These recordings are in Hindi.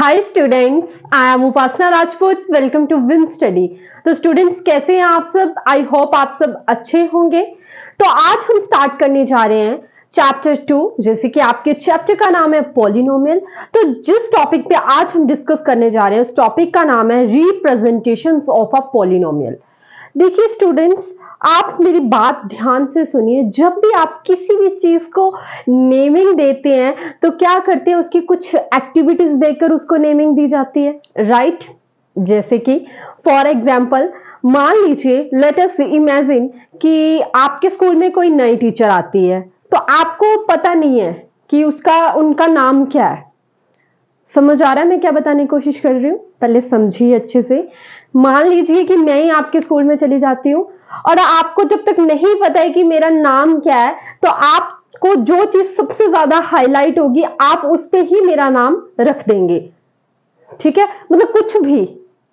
Hi students, I am Upasana Rajput. Welcome to Win Study. तो स्टूडेंट्स कैसे हैं आप सब? आई होप आप सब अच्छे होंगे। तो आज हम स्टार्ट करने जा रहे हैं चैप्टर 2, जैसे कि आपके चैप्टर का नाम है पॉलिनोमियल। तो जिस टॉपिक पे आज हम डिस्कस करने जा रहे हैं उस टॉपिक का नाम है रिप्रेजेंटेशंस ऑफ अ पॉलिनोमियल। देखिए स्टूडेंट्स, आप मेरी बात ध्यान से सुनिए। जब भी आप किसी भी चीज को नेमिंग देते हैं तो क्या करते हैं, उसकी कुछ एक्टिविटीज देकर उसको नेमिंग दी जाती है, राइट? जैसे कि फॉर एग्जाम्पल मान लीजिए, लेट अस इमेजिन कि आपके स्कूल में कोई नई टीचर आती है, तो आपको पता नहीं है कि उनका नाम क्या है। समझ आ रहा है मैं क्या बताने की कोशिश कर रही हूँ? पहले समझिए अच्छे से। मान लीजिए कि मैं ही आपके स्कूल में चली जाती हूँ और आपको जब तक नहीं पता है कि मेरा नाम क्या है, तो आपको जो चीज सबसे ज्यादा हाईलाइट होगी आप उस पे ही मेरा नाम रख देंगे। ठीक है, मतलब कुछ भी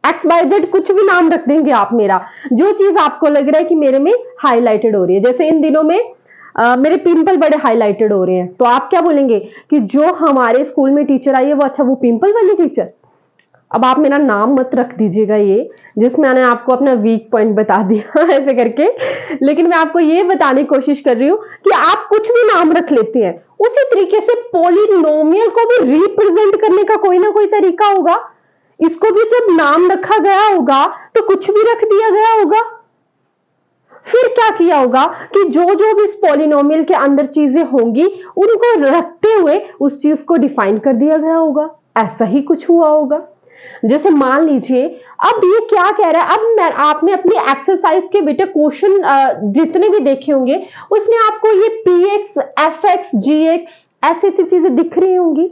XYZ कुछ भी नाम रख देंगे आप मेरा, जो चीज आपको लग रहा है कि मेरे में हाईलाइटेड हो रही है। जैसे इन दिनों में मेरे पिंपल बड़े हाईलाइटेड हो रहे हैं, तो आप क्या बोलेंगे कि जो हमारे स्कूल में टीचर आई है वो, अच्छा वो पिंपल वाली टीचर। अब आप मेरा नाम मत रख दीजिएगा ये, जिसमें मैंने आपको अपना वीक पॉइंट बता दिया ऐसे करके। लेकिन मैं आपको ये बताने की कोशिश कर रही हूं कि आप कुछ भी नाम रख लेते हैं, उसी तरीके से पॉलिनोमियल को भी रिप्रेजेंट करने का कोई ना कोई तरीका होगा। इसको भी जब नाम रखा गया होगा तो कुछ भी रख दिया गया होगा। फिर क्या किया होगा कि जो जो भी इस पॉलिनोमियल के अंदर चीजें होंगी उनको रखते हुए उस चीज को डिफाइन कर दिया गया होगा। ऐसा ही कुछ हुआ होगा। जैसे मान लीजिए, अब ये क्या कह रहा है, अब आपने अपनी एक्सरसाइज के बेटे क्वेश्चन जितने भी देखे होंगे उसमें आपको ये px, fx, gx ऐसी चीजें दिख रही होंगी।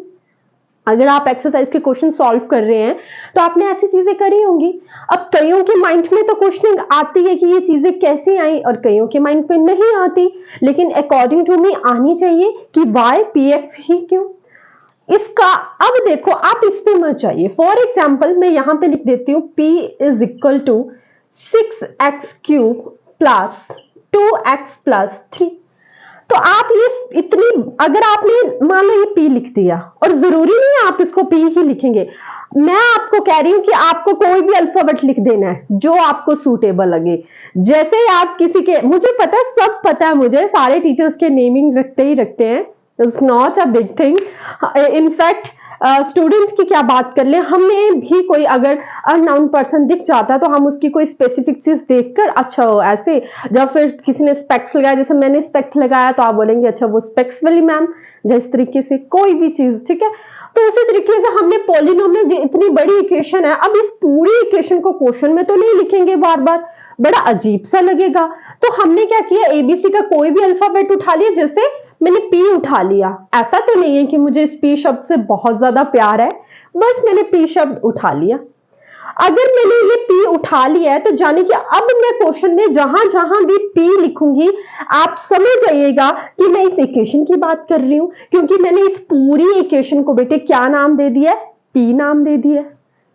अगर आप एक्सरसाइज के क्वेश्चन सॉल्व कर रहे हैं तो आपने ऐसी चीजें करी होंगी। अब कईयों के माइंड में तो क्वेश्चनिंग आती है कि ये चीजें कैसे आई, और कईयों के माइंड में नहीं आती, लेकिन अकॉर्डिंग टू मी आनी चाहिए कि वाई px ही क्यों। इसका अब देखो, आप इस पे मत जाइए। फॉर एग्जाम्पल मैं यहां पे लिख देती हूं p is equal to 6x³ plus 2x plus 3। तो आप ये इतनी, अगर आपने मान लो ये p लिख दिया, और जरूरी नहीं है आप इसको p ही लिखेंगे, मैं आपको कह रही हूं कि आपको कोई भी अल्फाबेट लिख देना है जो आपको सूटेबल लगे। जैसे आप किसी के, मुझे पता है, सब पता है मुझे, सारे टीचर्स के नेमिंग रखते हैं। It's not a big thing. In fact students की क्या बात कर ले, हमें भी कोई अगर अननोन पर्सन दिख जाता है तो हम उसकी कोई स्पेसिफिक चीज देखकर अच्छा हो ऐसे, जब फिर किसी ने स्पेक्स लगाया, जैसे मैंने स्पेक्स लगाया तो आप बोलेंगे अच्छा वो स्पेक्स वाली मैम, जिस तरीके से कोई भी चीज, ठीक है। तो उसी तरीके से हमने पॉलिनोमियल, इतनी बड़ी इक्वेशन है, अब इस पूरी इक्वेशन को क्वेश्चन में तो नहीं लिखेंगे बार बार, बड़ा अजीब सा लगेगा। तो हमने क्या किया, एबीसी का कोई भी अल्फाबेट उठा लिया। जैसे मैंने पी उठा लिया, ऐसा तो नहीं है कि मुझे इस पी शब्द से बहुत ज्यादा प्यार है, बस मैंने पी शब्द उठा लिया। अगर मैंने ये पी उठा लिया है तो जाने कि अब मैं क्वेश्चन में जहां जहां भी पी लिखूंगी आप समझ जाइएगा कि मैं इस इक्वेशन की बात कर रही हूं, क्योंकि मैंने इस पूरी इक्वेशन को बेटे क्या नाम दे दिया है, पी नाम दे दिया।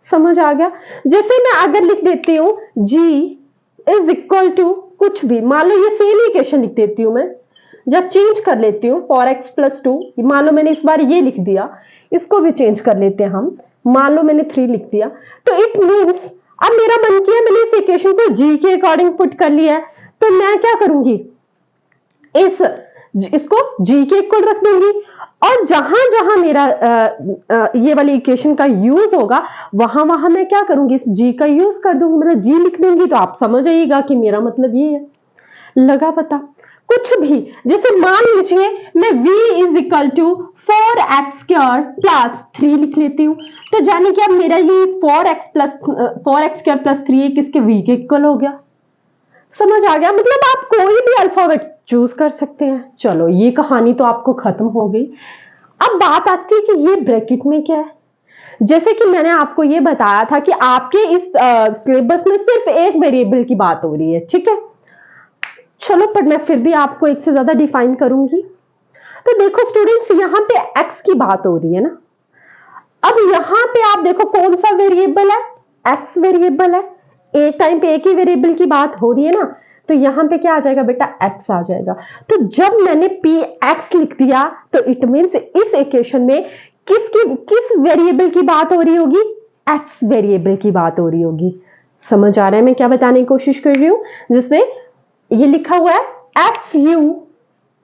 समझ आ गया? जैसे मैं अगर लिख देती हूं जी इज इक्वल टू कुछ भी, मान लो ये सेम इक्वेशन लिख देती हूं मैं, जब चेंज कर लेती हूँ 4x प्लस 2, मान लो मैंने इस बार ये लिख दिया, इसको भी चेंज कर लेते हैं हम, मान लो मैंने 3 लिख दिया, तो इट मीन्स अब मेरा मन किया मैंने इस इक्वेशन को g के अकॉर्डिंग पुट कर लिया है, तो मैं क्या करूंगी, इसको g के इक्वल रख दूंगी, और जहां जहां मेरा ये वाली इक्वेशन का यूज होगा वहां वहां मैं क्या करूंगी, इस g का यूज कर दूंगी, मतलब g लिख दूंगी। तो आप समझ आइएगा कि मेरा मतलब ये है। लगा पता? कुछ भी, जैसे मान लीजिए मैं v is equal to 4x² plus 3 लिख लेती हूँ, तो जाने कि अब मेरा ये 4x² प्लस 3 किसके, v के इक्वल हो गया। समझ आ गया? मतलब आप कोई भी अल्फाबेट चूज कर सकते हैं। चलो ये कहानी तो आपको खत्म हो गई। अब बात आती है कि ये ब्रैकेट में क्या है। जैसे कि मैंने आपको ये बताया था कि आपके इस सिलेबस में सिर्फ एक वेरिएबल की बात हो रही है, ठीक है। चलो पर मैं फिर भी आपको एक से ज्यादा डिफाइन करूंगी। तो देखो स्टूडेंट्स, यहां पे x की बात हो रही है ना। अब यहां पे आप देखो कौन सा वेरिएबल है, x वेरिएबल है, एक टाइम पे एक ही वेरिएबल की बात हो रही है ना, तो यहां पे क्या आ जाएगा बेटा, x आ जाएगा। तो जब मैंने px लिख दिया तो इट मींस इस इक्वेशन में किस वेरिएबल की बात हो रही होगी? एक्स वेरिएबल की बात हो रही होगी। समझ आ रहा है मैं क्या बताने की कोशिश कर रही हूं? जैसे ये लिखा हुआ है f u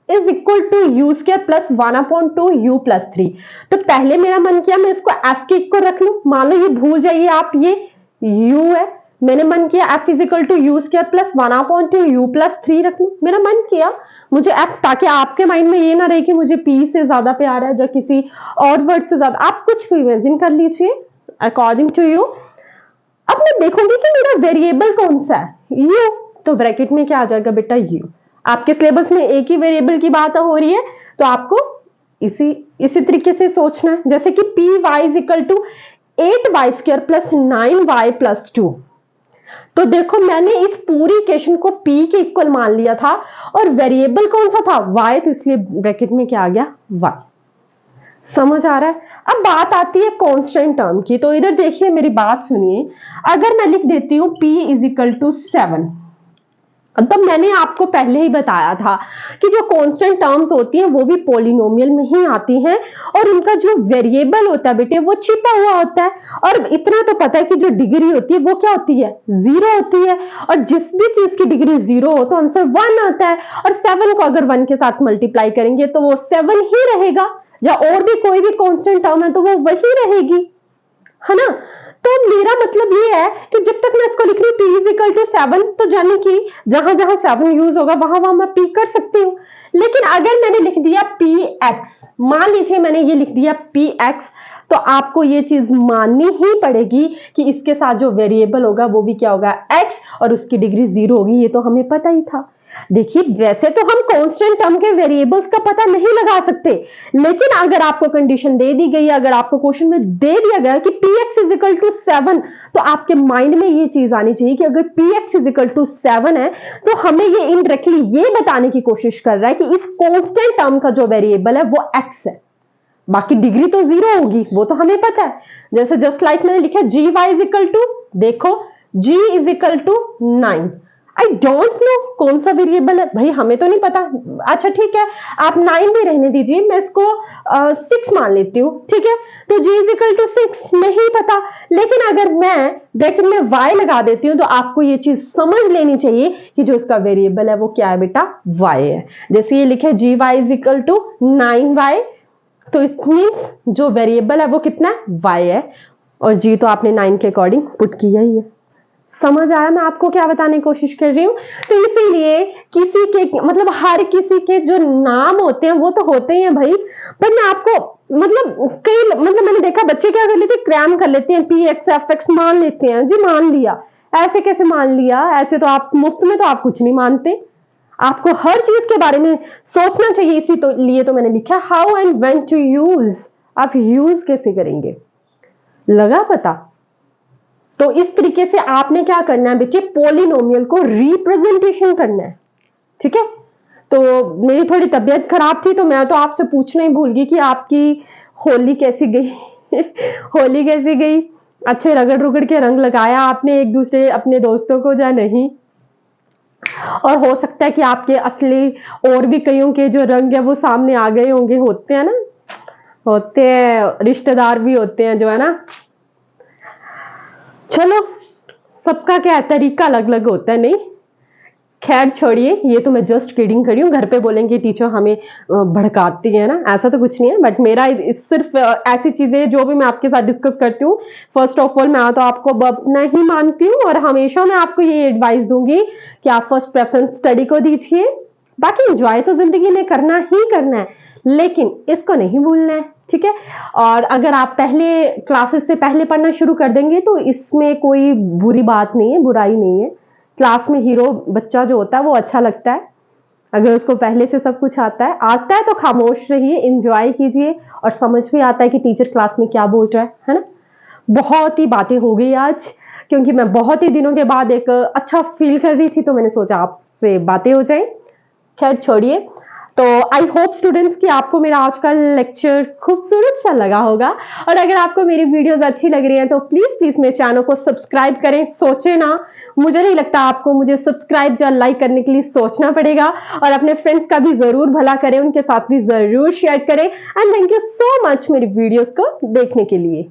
is equal to u square plus 1/2 u plus 3। तो पहले मेरा मन किया मैं इसको एफ के इक्वल रख लूं। मान लो ये भूल जाइए आप, ये यू है, मैंने मन किया f is equal to u square plus 1/2 u plus 3 रख लूं। मेरा मन किया मुझे एफ, ताकि आपके माइंड में ये ना रहे कि मुझे पी से ज्यादा प्यार है या किसी और वर्ड से ज्यादा। आप कुछ भी इमेजिन कर लीजिए अकॉर्डिंग टू यू। अब मैं देखूंगी कि मेरा वेरिएबल कौन सा है, यू, तो ब्रैकेट में क्या आ जाएगा बेटा? यू। आपके सिलेबस में एक ही वेरिएबल की बात हो रही है, तो आपको इसी तरीके से सोचना है। जैसे कि p y is equal to 8y square plus 9y plus 2। तो देखो मैंने इस पूरी इक्वेशन को p के इक्वल मान लिया था और वेरिएबल कौन सा था? y, तो इसलिए ब्रैकेट में क्या आ गया? y। समझ आ रहा है? अब बात आती है कांस्टेंट टर्म की। तो इधर देखिए, मेरी बात सुनिए। अगर मैं लिख देती हूं p इज इक्वल टू 7, तो मैंने आपको पहले ही बताया था कि जो कांस्टेंट टर्म्स होती हैं वो भी पॉलिनोमियल में ही आती हैं और उनका जो वेरिएबल होता है बेटे वो छिपा हुआ होता है। और इतना तो पता है कि जो डिग्री होती है वो क्या होती है? 0 होती है। और जिस भी चीज की डिग्री 0 हो तो आंसर 1 आता है। और 7 को अगर 1 के साथ मल्टीप्लाई करेंगे तो वो 7 ही रहेगा, या और भी कोई भी कांस्टेंट टर्म है तो वो वही रहेगी, है ना? तो मेरा मतलब ये है कि जब तक मैं इसको लिख रही हूँ p इज इक्वल टू 7, तो जाने कि जहां जहां 7 यूज होगा वहां वहां मैं p कर सकती हूँ। लेकिन अगर मैंने लिख दिया px, मान लीजिए मैंने ये लिख दिया px, तो आपको ये चीज माननी ही पड़ेगी कि इसके साथ जो वेरिएबल होगा वो भी क्या होगा? x, और उसकी डिग्री 0 होगी। ये तो हमें पता ही था। देखिए वैसे तो हम कांस्टेंट टर्म के वेरिएबल्स का पता नहीं लगा सकते, लेकिन अगर आपको कंडीशन दे दी गई, अगर आपको क्वेश्चन में दे दिया गया कि px इज इक्वल टू 7, तो आपके माइंड में ये चीज आनी चाहिए कि अगर px इज इक्वल टू 7 है तो हमें ये इनडायरेक्टली ये बताने की कोशिश कर रहा है कि इस कांस्टेंट टर्म का जो वेरिएबल है वो x है। बाकी डिग्री तो 0 होगी, वो तो हमें पता है। जैसे जस्ट लाइक मैंने लिखा g y is equal to, देखो g is equal to 9। I don't know कौन सा वेरिएबल है भाई, हमें तो नहीं पता। अच्छा ठीक है, आप 9 भी रहने दीजिए, मैं इसको 6 मान लेती हूँ, ठीक है? तो g इज इक्वल टू 6 नहीं पता, लेकिन अगर मैं ब्रैकेट में y लगा देती हूँ तो आपको ये चीज समझ लेनी चाहिए कि जो इसका वेरिएबल है वो क्या है बेटा? y है। जैसे ये लिखे जी y is equal to 9y, तो इट मीन्स जो वेरिएबल है वो कितना है? y है। और g तो आपने 9 के अकॉर्डिंग पुट किया ही है। समझ आया मैं आपको क्या बताने की कोशिश कर रही हूँ? तो इसीलिए किसी के मतलब हर किसी के जो नाम होते हैं वो तो होते ही हैं भाई, पर मैं आपको मतलब मैंने देखा बच्चे क्या कर लेते हैं, क्रैम कर लेते हैं, पी एक्स एफ एक्स मान लेते हैं। जी मान लिया, ऐसे कैसे मान लिया? ऐसे तो आप मुफ्त में तो आप कुछ नहीं मानते, आपको हर चीज के बारे में सोचना चाहिए। इसी तो लिए तो मैंने लिखा how and when to use. आप यूज कैसे करेंगे, लगा पता? तो इस तरीके से आपने क्या करना है बच्चे? पॉलिनोमियल को रिप्रेजेंटेशन करना है, ठीक है? तो मेरी थोड़ी तबीयत खराब थी तो मैं तो आपसे पूछना ही भूल गई कि आपकी होली कैसी गई होली कैसी गई? अच्छे रगड़ रुगड़ के रंग लगाया आपने एक दूसरे अपने दोस्तों को या नहीं? और हो सकता है कि आपके असली और भी कईयों के जो रंग है वो सामने आ गए होंगे। होते हैं ना, होते हैं, रिश्तेदार भी होते हैं जो है ना। चलो, सबका क्या तरीका अलग अलग होता है, नहीं? खैर छोड़िए, ये तो मैं जस्ट किडिंग करी हूँ। घर पे बोलेंगे टीचर हमें भड़काती है ना, ऐसा तो कुछ नहीं है। बट मेरा सिर्फ ऐसी चीजें जो भी मैं आपके साथ डिस्कस करती हूँ, फर्स्ट ऑफ ऑल मैं तो आपको अपना ही मानती हूँ और हमेशा मैं आपको ये एडवाइस दूंगी कि आप फर्स्ट प्रेफरेंस स्टडी को दीजिए। बाकी एंजॉय तो जिंदगी में करना ही करना है, लेकिन इसको नहीं भूलना है, ठीक है? और अगर आप पहले क्लासेस से पहले पढ़ना शुरू कर देंगे तो इसमें कोई बुरी बात नहीं है, बुराई नहीं है। क्लास में हीरो बच्चा जो होता है वो अच्छा लगता है, अगर उसको पहले से सब कुछ आता है तो खामोश रहिए, एंजॉय कीजिए और समझ भी आता है कि टीचर क्लास में क्या बोल रहा है ना? बहुत ही बातें हो गई आज, क्योंकि मैं बहुत ही दिनों के बाद एक अच्छा फील कर रही थी तो मैंने सोचा आपसे बातें हो जाएं। खैर छोड़िए, तो आई होप स्टूडेंट्स कि आपको मेरा आज का लेक्चर खूबसूरत सा लगा होगा, और अगर आपको मेरी वीडियोस अच्छी लग रही हैं तो प्लीज प्लीज मेरे चैनल को सब्सक्राइब करें। सोचे ना, मुझे नहीं लगता आपको मुझे सब्सक्राइब या लाइक करने के लिए सोचना पड़ेगा, और अपने फ्रेंड्स का भी जरूर भला करें, उनके साथ भी जरूर शेयर करें। And thank you so much मेरी वीडियोस को देखने के लिए।